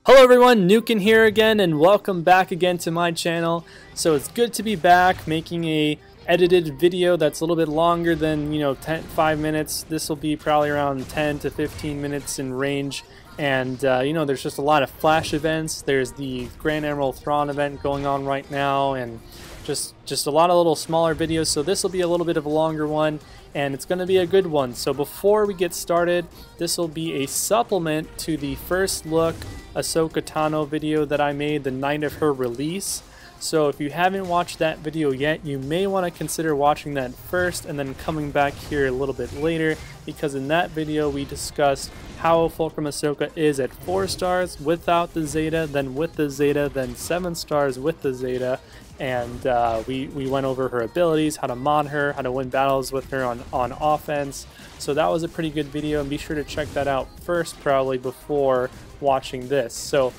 Hello everyone, Nukin here again, and welcome back again to my channel. So it's good to be back making a edited video that's a little bit longer than 5 minutes. This will be probably around 10 to 15 minutes in range, and there's just a lot of flash events. There's the Grand Admiral Thrawn event going on right now, and just a lot of little smaller videos. So this will be a little bit of a longer one, and it's going to be a good one. So before we get started, this will be a supplement to the first look Ahsoka Tano video that I made the night of her release. So if you haven't watched that video yet, you may want to consider watching that first and then coming back here a little bit later, because in that video we discussed how Fulcrum Ahsoka is at 4 stars without the Zeta, then with the Zeta, then 7 stars with the Zeta, and we went over her abilities, how to mod her, how to win battles with her on offense. So that was a pretty good video, and be sure to check that out first probably before watching this. So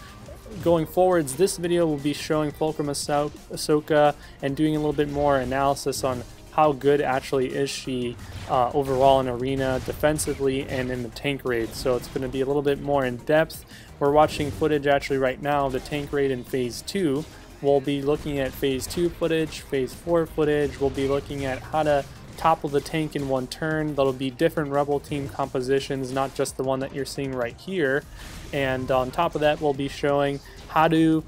going forwards, this video will be showing Fulcrum Ahsoka and doing a little bit more analysis on how good actually is she overall in arena, defensively, and in the tank raid. So it's going to be a little bit more in depth. We're watching footage actually right now of the tank raid in phase 2. We'll be looking at phase 2 footage, phase 4 footage. We'll be looking at how to topple the tank in one turn. There'll be different rebel team compositions, not just the one that you're seeing right here. And on top of that, we'll be showing how to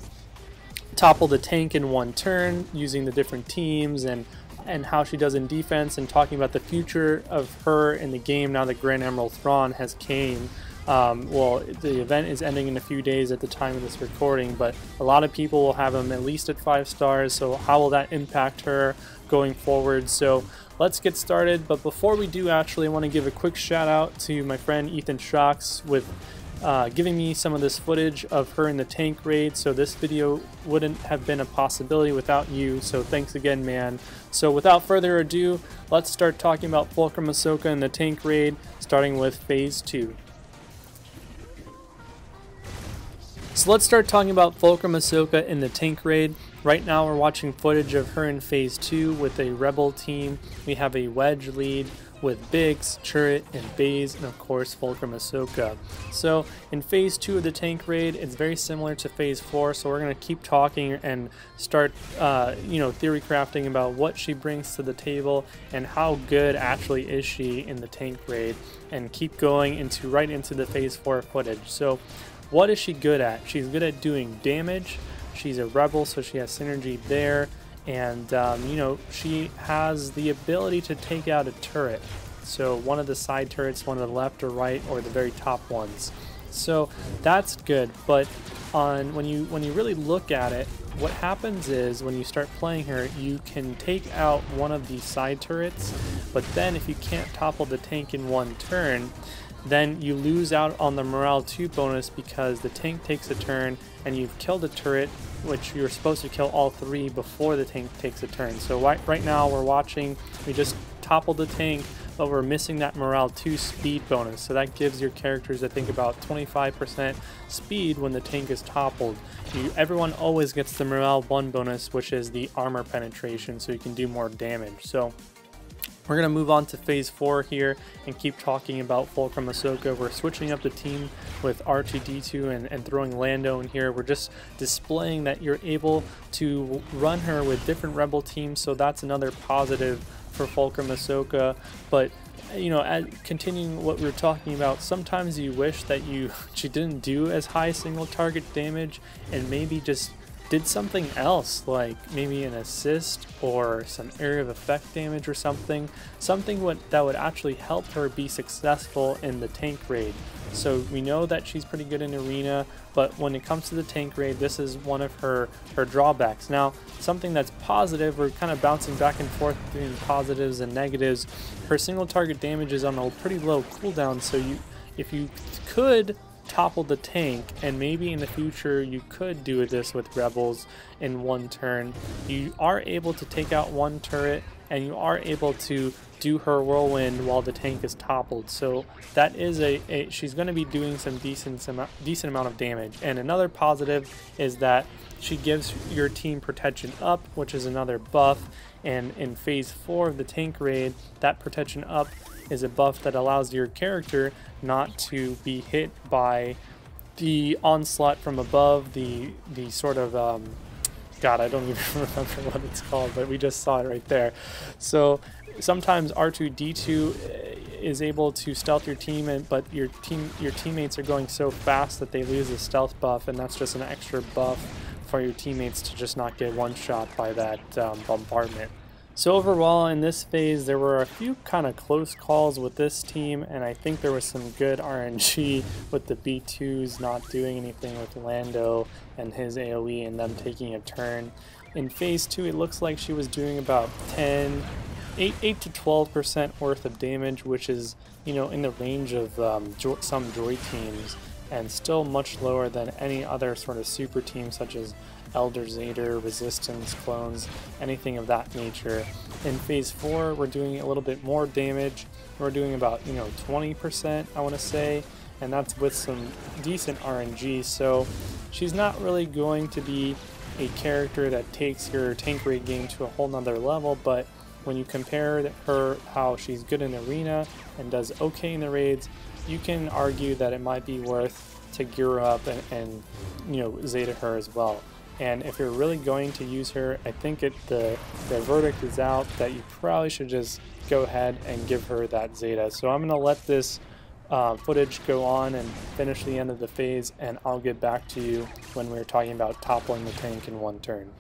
topple the tank in one turn using the different teams, and how she does in defense, and talking about the future of her in the game now that Grand Admiral Thrawn has came. Well, the event is ending in a few days at the time of this recording, but a lot of people will have him at least at 5 stars, so how will that impact her going forward? So let's get started. But before we do, actually, I want to give a quick shout out to my friend Ethan Shocks with giving me some of this footage of her in the tank raid. So this video wouldn't have been a possibility without you, so thanks again, man. So without further ado, let's start talking about Fulcrum Ahsoka in the tank raid, starting with phase 2. So let's start talking about Fulcrum Ahsoka in the tank raid. Right now we're watching footage of her in phase 2 with a rebel team. We have a wedge lead with Biggs, Chirrut, and Baze, and of course Fulcrum Ahsoka. So in phase 2 of the tank raid, it's very similar to phase 4, so we're going to keep talking and start theory crafting about what she brings to the table and how good actually is she in the tank raid, and keep going right into the phase 4 footage. So what is she good at? She's good at doing damage. She's a rebel, so she has synergy there, and she has the ability to take out a turret. So one of the side turrets, one of the left or right, or the very top ones. So that's good. But when you really look at it, what happens is when you start playing her, you can take out one of the side turrets, but then if you can't topple the tank in one turn, then you lose out on the morale 2 bonus, because the tank takes a turn and you've killed a turret, which you're supposed to kill all 3 before the tank takes a turn. So right now we're watching, we just toppled the tank, but we're missing that morale 2 speed bonus. So that gives your characters, I think, about 25% speed when the tank is toppled. Everyone always gets the morale 1 bonus, which is the armor penetration, so you can do more damage. So we're going to move on to phase 4 here and keep talking about Fulcrum Ahsoka. We're switching up the team with R2-D2 and throwing Lando in here. We're just displaying that you're able to run her with different rebel teams, so that's another positive for Fulcrum Ahsoka. But continuing what we were talking about, sometimes you wish that she didn't do as high single target damage and maybe just did something else, like maybe an assist or some area of effect damage or something that would actually help her be successful in the tank raid. So we know that she's pretty good in arena, but when it comes to the tank raid, this is one of her drawbacks. Now, something that's positive, we're kind of bouncing back and forth between positives and negatives. Her single target damage is on a pretty low cooldown, so if you could topple the tank, and maybe in the future you could do this with rebels in one turn, you are able to take out one turret and you are able to do her whirlwind while the tank is toppled. So that is she's going to be doing some decent amount of damage. And another positive is that she gives your team protection up, which is another buff. And in phase 4 of the tank raid, that protection up is a buff that allows your character not to be hit by the onslaught from above, the sort of God, I don't even remember what it's called, but we just saw it right there. So sometimes R2-D2 is able to stealth your team, but your teammates are going so fast that they lose the stealth buff, and that's just an extra buff for your teammates to just not get one shot by that bombardment. So overall in this phase there were a few kind of close calls with this team, and I think there was some good RNG with the B2s not doing anything with Lando and his AoE and them taking a turn. In phase 2 it looks like she was doing about 8 to 12% worth of damage, which is, you know, in the range of some Joy teams, and still much lower than any other sort of super team such as Elder Zader, Resistance, Clones, anything of that nature. In phase 4 we're doing a little bit more damage. We're doing about, you know, 20% I want to say, and that's with some decent RNG. So she's not really going to be a character that takes your tank raid game to a whole nother level, but when you compare her how she's good in arena and does okay in the raids, you can argue that it might be worth to gear up and you know, Zeta her as well. And if you're really going to use her, I think the verdict is out that you probably should just go ahead and give her that Zeta. So I'm going to let this footage go on and finish the end of the phase, and I'll get back to you when we're talking about toppling the tank in one turn.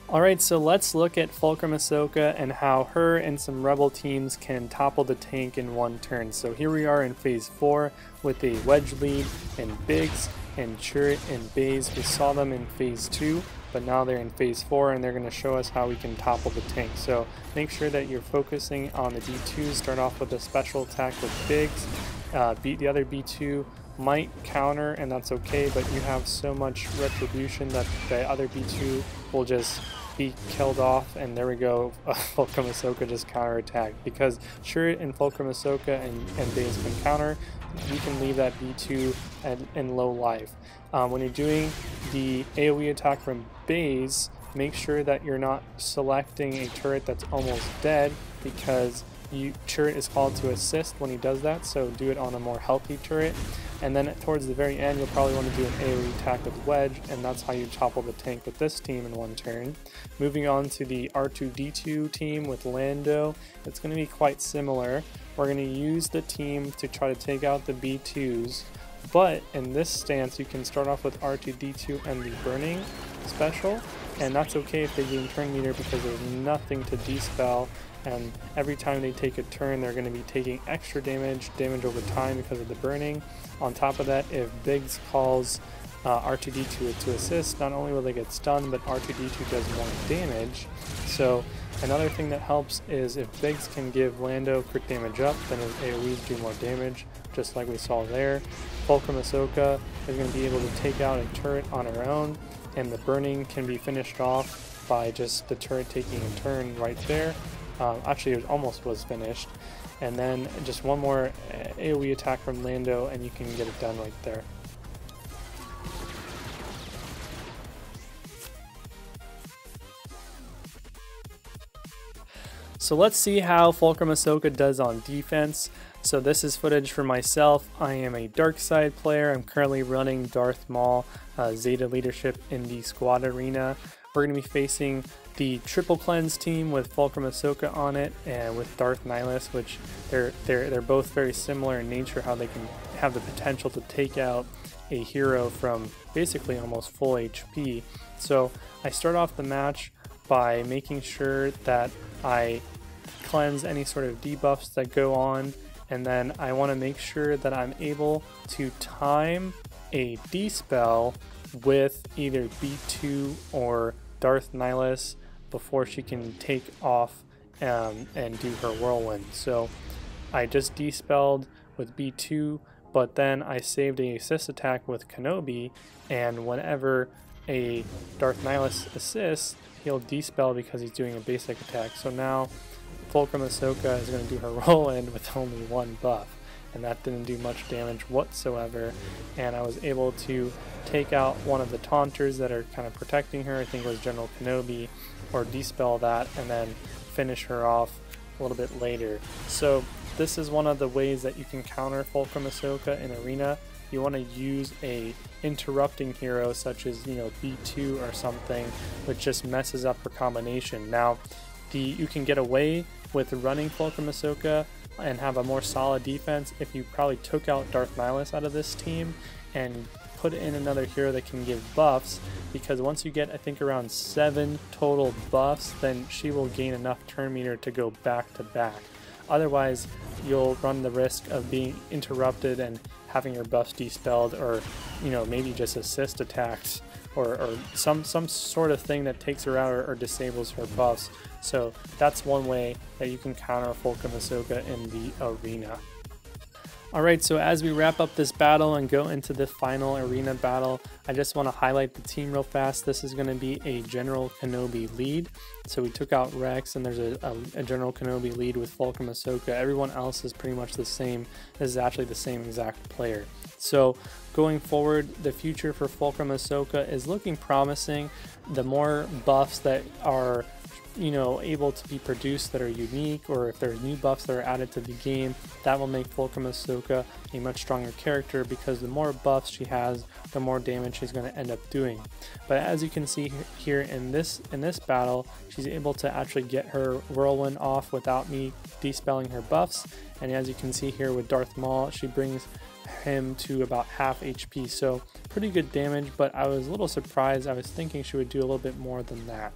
Alright, so let's look at Fulcrum Ahsoka and how her and some rebel teams can topple the tank in one turn. So here we are in phase 4 with a wedge lead and Biggs and Chirrut and Baze. We saw them in phase 2, but now they're in phase 4 and they're going to show us how we can topple the tank. So make sure that you're focusing on the B2s. Start off with a special attack with Biggs. The other B2 might counter, and that's okay, but you have so much retribution that the other B2 will just be killed off, and there we go. Fulcrum Ahsoka just counterattacked. Because Chirrut and Fulcrum Ahsoka and Baze can counter, you can leave that B2 in low life. When you're doing the AoE attack from Baze, make sure that you're not selecting a turret that's almost dead, because Chirrut is called to assist when he does that, so do it on a more healthy turret. And then towards the very end, you'll probably want to do an AoE attack with Wedge, and that's how you topple the tank with this team in one turn. Moving on to the R2-D2 team with Lando, it's going to be quite similar. We're going to use the team to try to take out the B2s, but in this stance you can start off with R2-D2 and the burning special, and that's okay if they gain turn meter because there's nothing to dispel. And every time they take a turn, they're going to be taking extra damage over time because of the burning. On top of that, if Biggs calls R2-D2 to assist. Not only will they get stunned, but R2-D2 does more damage. So another thing that helps is if Biggs can give Lando crit damage up, then his AoEs do more damage, just like we saw there. Fulcrum Ahsoka is going to be able to take out a turret on her own, and the burning can be finished off by just the turret taking a turn right there. Actually, it almost was finished. And then just one more AoE attack from Lando, and you can get it done right there. So let's see how Fulcrum Ahsoka does on defense. So this is footage for myself. I am a dark side player. I'm currently running Darth Maul Zeta leadership in the squad arena. We're going to be facing the triple cleanse team with Fulcrum Ahsoka on it, and with Darth Nihilus, which they're both very similar in nature, how they can have the potential to take out a hero from basically almost full HP. So I start off the match by making sure that I cleanse any sort of debuffs that go on, and then I want to make sure that I'm able to time a D-spell with either B2 or Darth Nihilus before she can take off and do her whirlwind. So I just D-spelled with B2, but then I saved a assist attack with Kenobi, and whenever a Darth Nihilus assists, he'll D-spell because he's doing a basic attack. So now Fulcrum Ahsoka is going to do her roll-in with only one buff, and that didn't do much damage whatsoever, and I was able to take out one of the taunters that are kind of protecting her. I think it was General Kenobi, or dispel that and then finish her off a little bit later. So this is one of the ways that you can counter Fulcrum Ahsoka in Arena. You want to use a interrupting hero such as, B2 or something, which just messes up her combination. Now you can get away with running Fulcrum Ahsoka and have a more solid defense if you probably took out Darth Nihilus out of this team and put in another hero that can give buffs, because once you get, I think, around 7 total buffs, then she will gain enough turn meter to go back to back. Otherwise, you'll run the risk of being interrupted and having your buffs dispelled, or maybe just assist attacks, or some sort of thing that takes her out or disables her buffs. So that's one way that you can counter Fulcrum Ahsoka in the arena. Alright, so as we wrap up this battle and go into the final arena battle, I just want to highlight the team real fast. This is going to be a General Kenobi lead. So we took out Rex, and there's a General Kenobi lead with Fulcrum Ahsoka. Everyone else is pretty much the same. This is actually the same exact player. So going forward, the future for Fulcrum Ahsoka is looking promising. The more buffs that are able to be produced that are unique, or if there's new buffs that are added to the game, that will make Fulcrum Ahsoka a much stronger character, because the more buffs she has, the more damage she's going to end up doing. But as you can see here in this battle, she's able to actually get her whirlwind off without me dispelling her buffs, and as you can see here with Darth Maul, she brings him to about half HP, so pretty good damage, but I was a little surprised. I was thinking she would do a little bit more than that.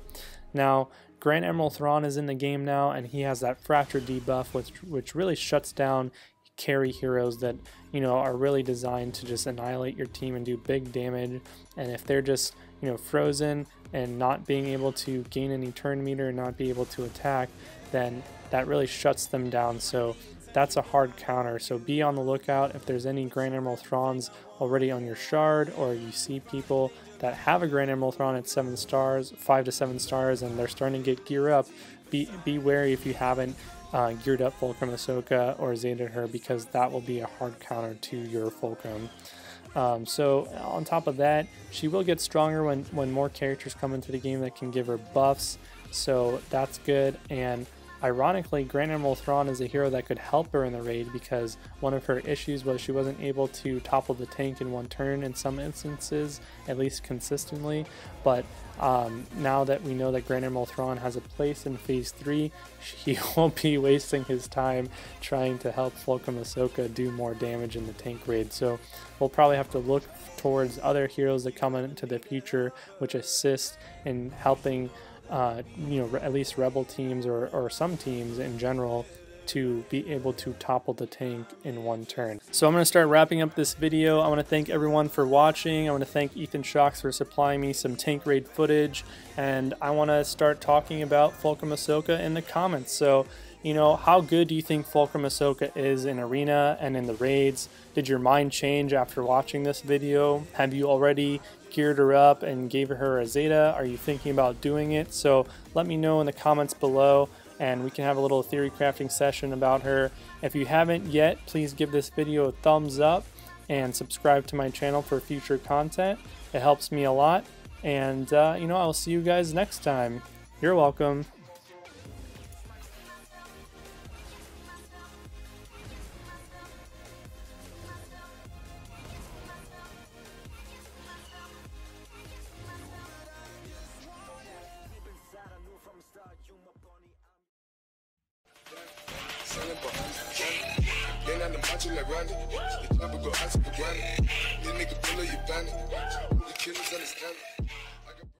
Now, Grand Admiral Thrawn is in the game now, and he has that Fracture debuff, which really shuts down carry heroes that are really designed to just annihilate your team and do big damage. And if they're just frozen and not being able to gain any turn meter and not be able to attack, then that really shuts them down. So that's a hard counter. So be on the lookout if there's any Grand Admiral Thrawns already on your shard, or you see people that have a Grand Admiral Thrawn at 7 stars, 5 to 7 stars, and they're starting to get gear up. Be wary if you haven't geared up Fulcrum Ahsoka or Zeta'd her, because that will be a hard counter to your Fulcrum. So on top of that, she will get stronger when more characters come into the game that can give her buffs, so that's good. And ironically, Grand Admiral Thrawn is a hero that could help her in the raid, because one of her issues was she wasn't able to topple the tank in one turn in some instances, at least consistently. But now that we know that Grand Admiral Thrawn has a place in Phase 3, he won't be wasting his time trying to help Fulcrum Ahsoka do more damage in the tank raid. So we'll probably have to look towards other heroes that come into the future which assist in helping at least rebel teams or some teams in general to be able to topple the tank in one turn. So I'm going to start wrapping up this video. I want to thank everyone for watching. I want to thank Ethan Shocks for supplying me some tank raid footage, and I want to start talking about Fulcrum Ahsoka in the comments. So, you know, how good do you think Fulcrum Ahsoka is in Arena and in the raids? Did your mind change after watching this video? Have you already geared her up and gave her a Zeta? Are you thinking about doing it? So let me know in the comments below, and we can have a little theory crafting session about her. If you haven't yet, please give this video a thumbs up and subscribe to my channel for future content. It helps me a lot, and you know, I'll see you guys next time. You're welcome. Then on the macho like Ronnie, the chopper go out to the granny. This nigga pull up your bandit. The killers understand it.